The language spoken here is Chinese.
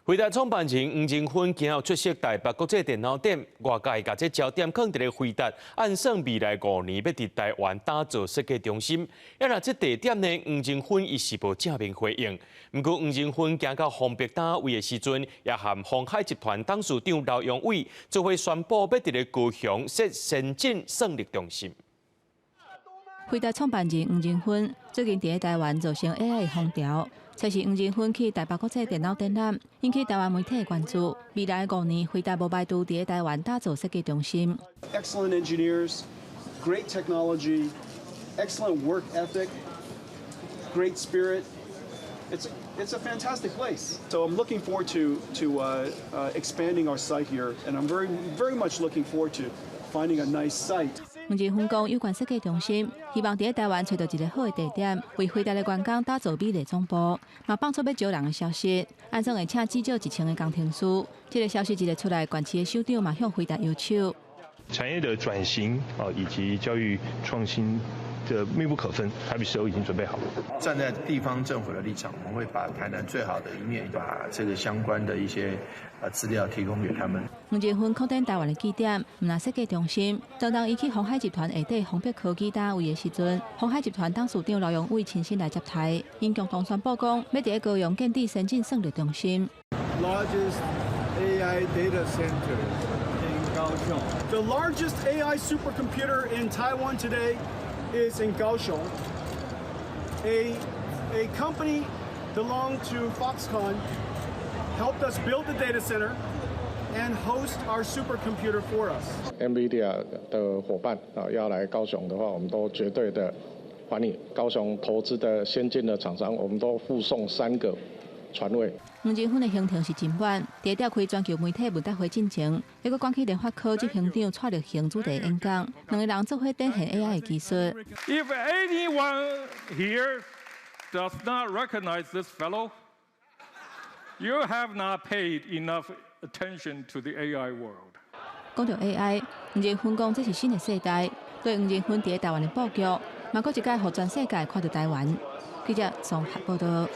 辉达创办人黄正勋今后出席台北国际电脑展，外界把这焦点放在咧辉达按算未来5年要伫台湾打造设计中心。要若这地点呢，黄正勋伊是无正面回应。不过黄正勋行到丰北单位的时阵，也和鸿海集团董事长刘永伟做伙宣布要伫咧高雄设先进算力中心。辉达创办人黄正勋最近伫台湾造成 AI 的风潮。才是黄正勋去台北国际电脑展览，引起台湾媒体的关注。未来5年，辉达无排除伫台湾打造设计中心。Excellent engineers, great technology, excellent work ethic, great spirit. It's a fantastic place. So I'm looking forward to expanding our site here, and I'm very much looking forward to finding a nice site. 黄正勋讲，有关设计中心，希望伫台湾找到一个好的地点，为辉达的员工打造美丽总部。嘛放出要招人的消息，按算会请至少1000个工程师。这个消息一个出来，县市的首长嘛向辉达要求。产业的转型以及教育创新的密不可分，台北市都已经准备好了。站在地方政府的立场，我们会把台南最好的一面，把这个相关的一些资料提供给他们。黄正勋扩展台湾的据点，唔那设计中心。当伊去鸿海集团下底丰北科技单位的时阵，鸿海集团董事长刘永伟亲身来接台，因共同宣布讲，要伫高雄建立先进算力中心。Largest AI data center in Kaohsiung. The largest AI supercomputer in Taiwan today is in Kaohsiung. A company belonged to Foxconn helped us build the data center and host our supercomputer for us. NVIDIA 的伙伴要来高雄的话，我们都绝对的欢迎。高雄投资的先进的厂商，我们都附送3个船位。黄正勋的行程是真晚，第一开全球媒体问答会进前，还佫赶去联发科执行长蔡立行主题演讲，两个人做伙展现 AI 的技术。If anyone here does not recognize this fellow, you have not paid enough attention to the AI world. 讲到 AI， 黄正勋讲这是新的世代，对黄正勋伫台湾的布局，嘛佫一届互全世界看到台湾。记者综合报道。